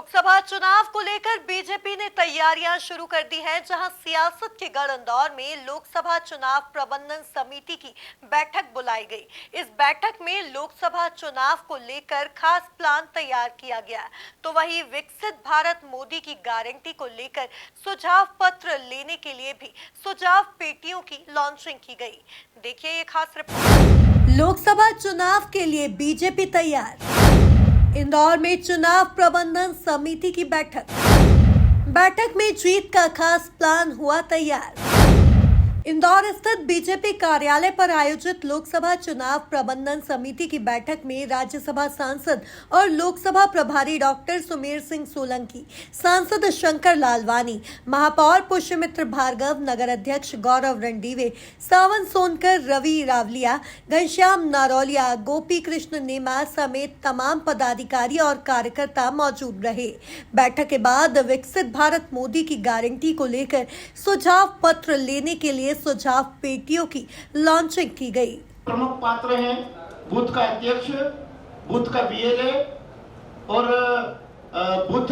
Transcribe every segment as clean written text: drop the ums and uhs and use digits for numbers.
लोकसभा चुनाव को लेकर बीजेपी ने तैयारियां शुरू कर दी हैं, जहां सियासत के गढ़ इंदौर में लोकसभा चुनाव प्रबंधन समिति की बैठक बुलाई गई। इस बैठक में लोकसभा चुनाव को लेकर खास प्लान तैयार किया गया। तो वहीं विकसित भारत मोदी की गारंटी को लेकर सुझाव पत्र लेने के लिए भी सुझाव पेटियों की लॉन्चिंग की गई। देखिए ये खास रिपोर्ट। लोकसभा चुनाव के लिए बीजेपी तैयार। इंदौर में चुनाव प्रबंधन समिति की बैठक में जीत का खास प्लान हुआ तैयार। इंदौर स्थित बीजेपी कार्यालय पर आयोजित लोकसभा चुनाव प्रबंधन समिति की बैठक में राज्यसभा सांसद और लोकसभा प्रभारी डॉक्टर सुमेर सिंह सोलंकी, सांसद शंकर लालवानी, महापौर पुष्यमित्र भार्गव, नगर अध्यक्ष गौरव रणदीवे, सावन सोनकर, रवि रावलिया, घनश्याम नारौलिया, गोपी कृष्ण नेमा समेत तमाम पदाधिकारी और कार्यकर्ता मौजूद रहे। बैठक के बाद विकसित भारत मोदी की गारंटी को लेकर सुझाव पत्र लेने के लिए सुझाव पेटियों की लॉन्चिंग की गई। प्रमुख पात्र हैं बूथ का अध्यक्ष, बूथ का बीएलए और बूथ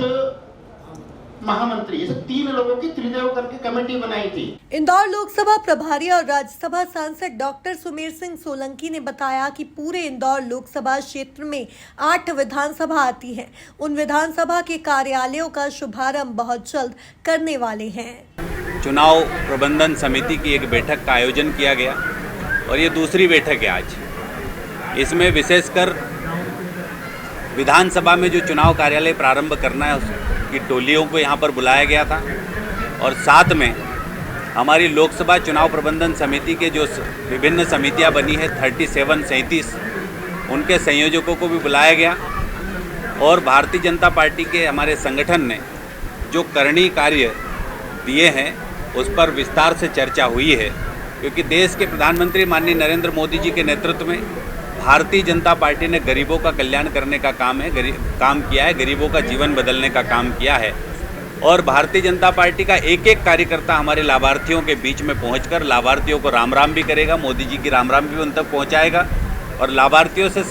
महामंत्री, ये सब 3 लोगों की त्रिदेव करके कमेटी बनाई थी। इंदौर लोकसभा प्रभारी और राज्यसभा सांसद डॉक्टर सुमेर सिंह सोलंकी ने बताया कि पूरे इंदौर लोकसभा क्षेत्र में 8 विधानसभा आती हैं। उन विधानसभा के कार्यालयों का शुभारंभ बहुत जल्द करने वाले हैं। चुनाव प्रबंधन समिति की एक बैठक का आयोजन किया गया और ये दूसरी बैठक है आज। इसमें विशेषकर विधानसभा में जो चुनाव कार्यालय प्रारंभ करना है उसकी टोलियों को यहाँ पर बुलाया गया था और साथ में हमारी लोकसभा चुनाव प्रबंधन समिति के जो विभिन्न समितियाँ बनी है 37 उनके संयोजकों को भी बुलाया गया और भारतीय जनता पार्टी के हमारे संगठन ने जो करणी कार्य दिए हैं उस पर विस्तार से चर्चा हुई है, क्योंकि देश के प्रधानमंत्री माननीय नरेंद्र मोदी जी के नेतृत्व में भारतीय जनता पार्टी ने गरीबों का कल्याण करने का काम किया है, गरीबों का जीवन बदलने का काम किया है और भारतीय जनता पार्टी का एक एक कार्यकर्ता हमारे लाभार्थियों के बीच में पहुंचकर लाभार्थियों को राम राम भी करेगा, मोदी जी की राम राम भी उन तक पहुँचाएगा और लाभार्थियों से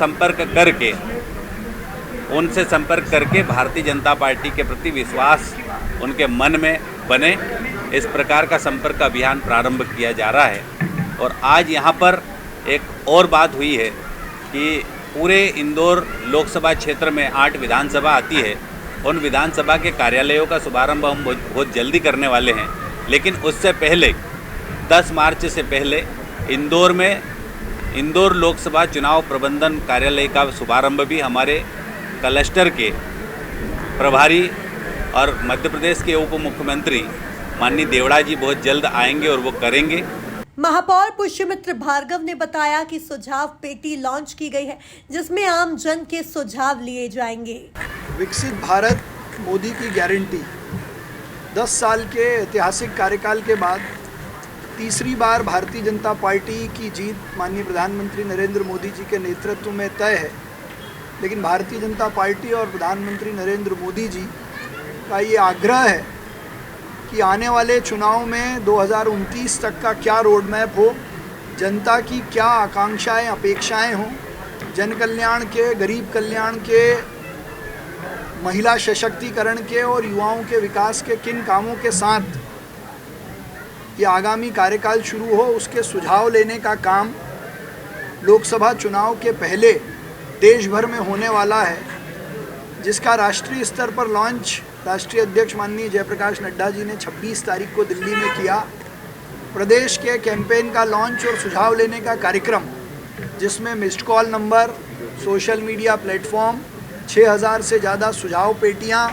उनसे संपर्क करके भारतीय जनता पार्टी के प्रति विश्वास उनके मन में बने, इस प्रकार का संपर्क अभियान प्रारंभ किया जा रहा है। और आज यहाँ पर एक और बात हुई है कि पूरे इंदौर लोकसभा क्षेत्र में 8 विधानसभा आती है। उन विधानसभा के कार्यालयों का शुभारंभ हम बहुत जल्दी करने वाले हैं, लेकिन उससे पहले 10 मार्च से पहले इंदौर लोकसभा चुनाव प्रबंधन कार्यालय का शुभारंभ भी हमारे क्लस्टर के प्रभारी और मध्य प्रदेश के उप मुख्यमंत्री माननीय देवड़ा जी बहुत जल्द आएंगे और वो करेंगे। महापौर पुष्यमित्र भार्गव ने बताया कि सुझाव पेटी लॉन्च की गई है, जिसमें आम जन के सुझाव लिए जाएंगे। विकसित भारत मोदी की गारंटी 10 साल के ऐतिहासिक कार्यकाल के बाद तीसरी बार भारतीय जनता पार्टी की जीत माननीय प्रधानमंत्री नरेंद्र मोदी जी के नेतृत्व में तय है। लेकिन भारतीय जनता पार्टी और प्रधानमंत्री नरेंद्र मोदी जी का ये आग्रह है कि आने वाले चुनाव में 2029 तक का क्या रोड मैप हो, जनता की क्या आकांक्षाएं अपेक्षाएं हों, जन कल्याण के, गरीब कल्याण के, महिला सशक्तिकरण के और युवाओं के विकास के किन कामों के साथ ये आगामी कार्यकाल शुरू हो, उसके सुझाव लेने का काम लोकसभा चुनाव के पहले देश भर में होने वाला है, जिसका राष्ट्रीय स्तर पर लॉन्च राष्ट्रीय अध्यक्ष माननीय जयप्रकाश नड्डा जी ने 26 तारीख को दिल्ली में किया। प्रदेश के कैंपेन का लॉन्च और सुझाव लेने का कार्यक्रम, जिसमें missed call number, social media platform, 6000 से ज़्यादा सुझाव पेटियां,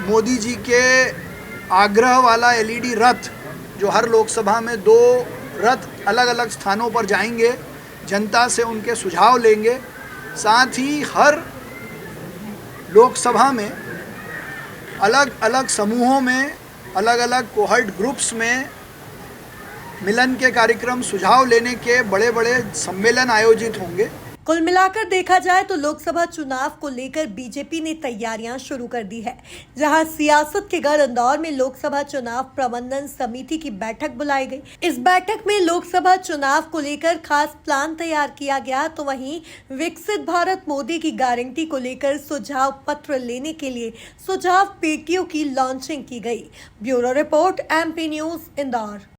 मोदी जी के आग्रह वाला LED रथ, जो हर लोकसभा में 2 रथ अलग अलग स्थानों पर जाएंगे, जनता से उनके सुझाव लेंगे। साथ ही हर लोकसभा में अलग अलग समूहों में, अलग अलग कोहर्ट ग्रुप्स में मिलन के कार्यक्रम, सुझाव लेने के बड़े बड़े सम्मेलन आयोजित होंगे। कुल मिलाकर देखा जाए तो लोकसभा चुनाव को लेकर बीजेपी ने तैयारियां शुरू कर दी है, जहां सियासत के गढ़ इंदौर में लोकसभा चुनाव प्रबंधन समिति की बैठक बुलाई गई। इस बैठक में लोकसभा चुनाव को लेकर खास प्लान तैयार किया गया, तो वहीं विकसित भारत मोदी की गारंटी को लेकर सुझाव पत्र लेने के लिए सुझाव पेटियों की लॉन्चिंग की गई। Bureau report, MP news, Indore.